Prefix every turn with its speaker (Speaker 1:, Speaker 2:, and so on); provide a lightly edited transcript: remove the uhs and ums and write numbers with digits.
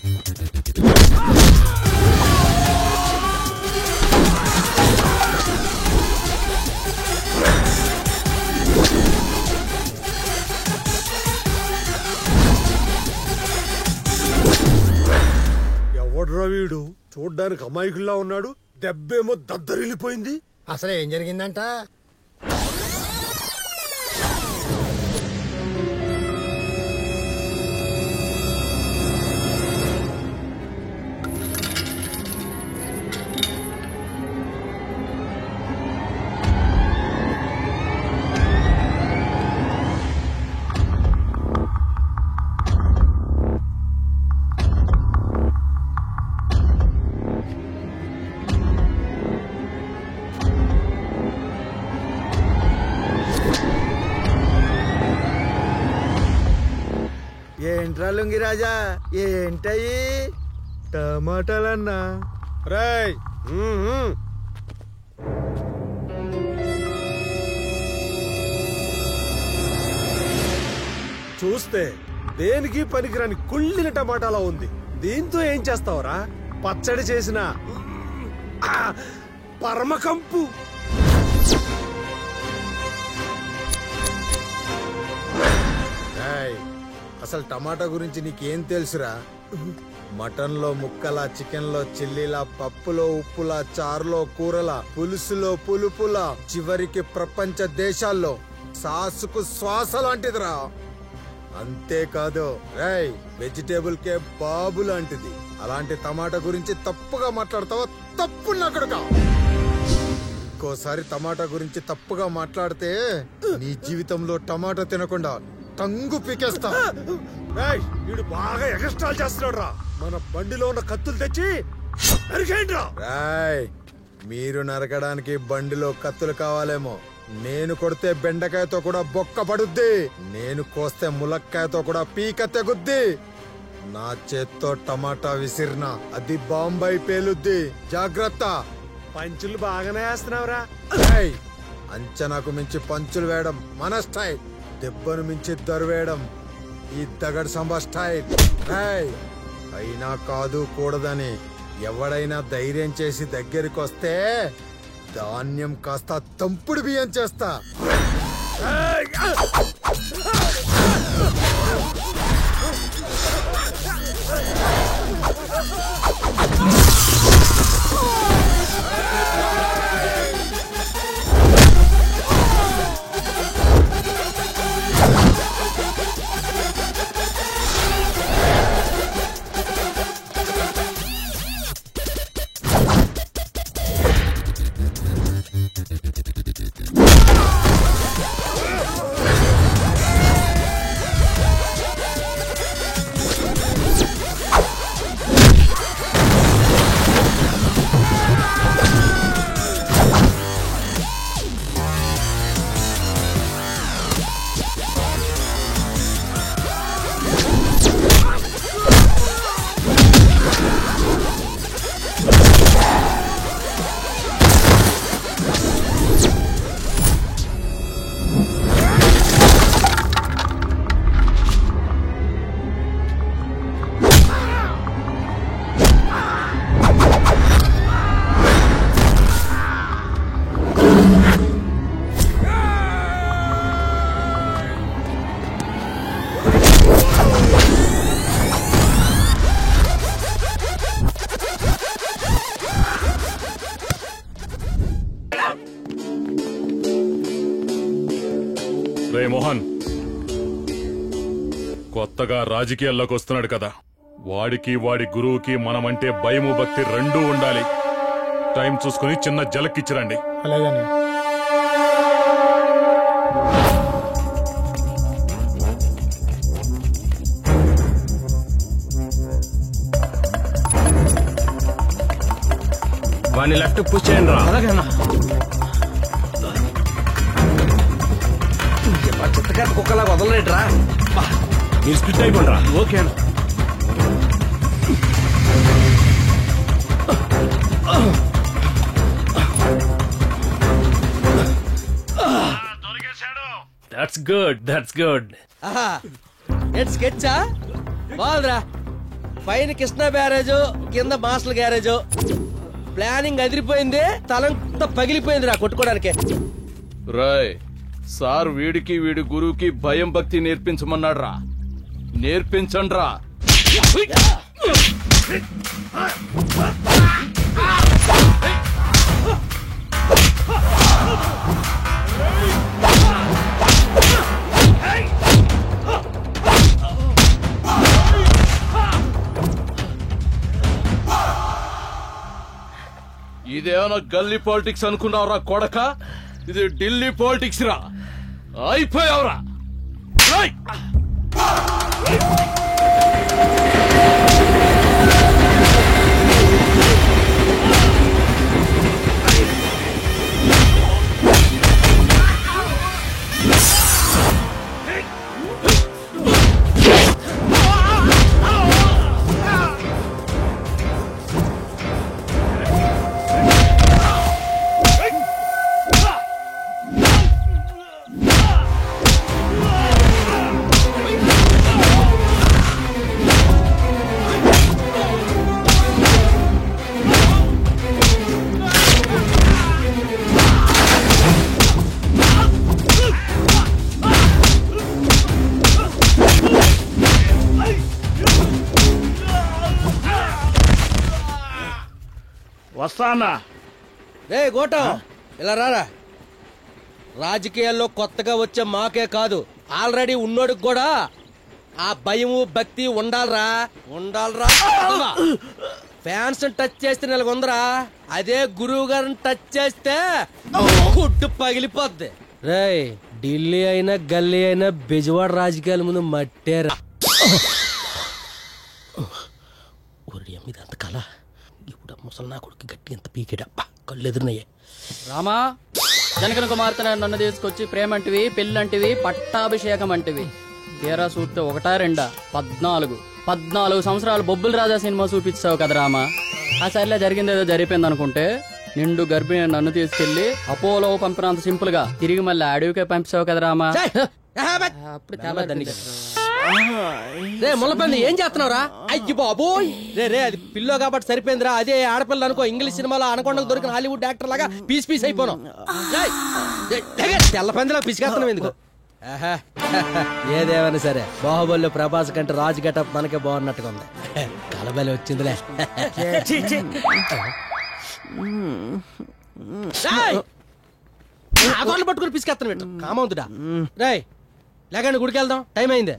Speaker 1: ఎవడ్రా వీడు? చూడ్డానికి అమాయకుల్లా ఉన్నాడు, దెబ్బేమో దద్దరిల్లిపోయింది.
Speaker 2: అసలు ఏం జరిగిందంట?
Speaker 3: ఏంట్రా లుంగిరాజా, ఏంటయ్యి?
Speaker 1: టమాటాలన్నా. రేయ్, చూస్తే దేనికి పనికిరాని కుళ్ళిన టమాటాలా ఉంది. దీంతో ఏం చేస్తావురా? పచ్చడి చేసిన పరమకంపు.
Speaker 3: అసలు టమాటా గురించి నీకేం తెలుసురా? మటన్ లో ముక్కలా, చికెన్ లో చిల్లీలా, పప్పులో ఉప్పులా, చారులో కూరలా, పులుసులో పులుపులా, చివరికి ప్రపంచ దేశాల్లో సాసుకు శ్వాస లాంటిదిరా. అంతేకాదు రేయ్, వెజిటేబుల్ కే బాబు లాంటిది. అలాంటి టమాటా గురించి తప్పుగా మాట్లాడతావా? తప్పు నా కొడుకా. ఇంకోసారి టమాటా గురించి తప్పుగా మాట్లాడితే నీ జీవితంలో టమాటా తినకుండా టంగు పీకేస్తా.
Speaker 1: వీడు బాగా ఎగస్ట్రాల్ చేస్తున్నాడు రా. మన బండిలో ఉన్న కత్తులు తెచ్చి నరికేయండి రా.
Speaker 3: రాయ్, మీరు నరకడానికి బండిలో కత్తులు కావాలేమో. నేను కొడితే బెండకాయతో కూడా బొక్క పడుద్ది. నేను కోస్తే ములక్కాయతో కూడా పీక తెగుద్ది. నా చేత్తో టమాటా విసిరినా అది బాంబై పేలుద్ది. జాగ్రత్త.
Speaker 1: పంచులు బాగానే వేస్తున్నావురా.
Speaker 3: అంచనాకు మించి పంచులు వేయడం మన స్టైల్. దెబ్బను మించి దొరవేయడం ఈ దగడ్ సంబా స్టైల్. అయినా కాదు కూడదని ఎవడైనా ధైర్యం చేసి దగ్గరికి వస్తే ధాన్యం కాస్త తంపుడు బియ్యం చేస్తా.
Speaker 4: రే మోహన్, కొత్తగా రాజకీయాల్లోకి వస్తున్నాడు కదా, వాడికి వాడి గురువుకి మనమంటే భయము భక్తి రెండూ ఉండాలి. టైం చూసుకుని చిన్న జలక్కిచ్చిరండి.
Speaker 2: అలాగనే.
Speaker 5: వాడిని లెఫ్ట్ పుష్ చేయండి రా.
Speaker 2: అలాగేనా?
Speaker 5: చెత్తగా కుక్కలా వదలలేట్రా. మీరు స్ప్లిట్ అయిపోండి రా.
Speaker 2: ఓకేనా?
Speaker 5: That's good, that's good.
Speaker 6: స్కెచ్చా బాల్రా.
Speaker 5: పైన కృష్ణ బ్యారేజ్ కింద మాస్టర్ గ్యారేజ్. ప్లానింగ్ అదిరిపోయింది, తలంతా పగిలిపోయింది రా కొట్టుకోవడానికి.
Speaker 2: రాయ్ సార్ వీడికి వీడి గురువుకి భయం భక్తి నేర్పించమన్నాడు రా. నేర్పించండి రా. ఇదేమన్నా గల్లీ పాలిటిక్స్ అనుకున్నావురా కొడక? ఇది ఢిల్లీ పాలిటిక్స్ రా. అయిపోయావురా.
Speaker 6: వస్తానా?
Speaker 5: రే గోటం, ఇలా రారా. రాజకీయాల్లో కొత్తగా వచ్చే మాకే కాదు, ఆల్రెడీ ఉన్నోడికి కూడా ఆ భయము భక్తి ఉండాలరా. ఫ్యాన్స్ టచ్ చేస్తే నెలకొందరా, అదే గురువు గారిని టచ్ చేస్తే గుడ్డు పగిలిపోద్ది. రే ఢిల్లీ అయినా గల్లీ అయినా బెజవాడ రాజకీయాల ముందు మట్టేరా. ఇదంత కళ. ఇప్పుడు ముసలి నా కొడుకు గట్టి ఎంత పీకేడబ్బా, కళ్ళు ఎదురునయ్యే.
Speaker 7: రామా, జనగణ కుమార్తె నన్ను తీసుకొచ్చి ప్రేమంటివి, పెళ్ళంటివి, పట్టాభిషేకం అంటివి. తీరా చూస్తే ఒకటా రెండా 14 సంవత్సరాలు బొబ్బుల రాజా సినిమా చూపించావు కదా రామా. ఆ సర్లే జరిగింది ఏదో జరిగిపోయింది అనుకుంటే, నిండు గర్భిణి నన్ను తీసుకెళ్లి అపోలో పంపినంత సింపుల్ గా తిరిగి మళ్ళీ అడవికే పంపించావు కదా రామా. అప్పుడు
Speaker 5: రే ముళ్ళపంది ఏం చేస్తున్నావురా? అయ్యి బాబోయ్. రే అది పిల్లో కాబట్టి సరిపోయిందిరా, అదే ఆడపిల్ల అనుకో ఇంగ్లీష్ సినిమాలో అనకొండకు దొరికిన హాలీవుడ్ యాక్టర్ లాగా పీస్ అయిపోను. తెల్ల పందిలా పిసికేస్తున్నావు ఎందుకు? ఏదేమైనా సరే బాహుబలిలో ప్రభాస్ కంటే రాజు గెటప్ మనకే బాగున్నట్టుగా ఉంది. కలబలి వచ్చిందిలే. పట్టుకుని పిసికేస్తున్నావు కామవుతుడా. రే లేకండి గుడికి వెళ్దాం, టైం అయింది.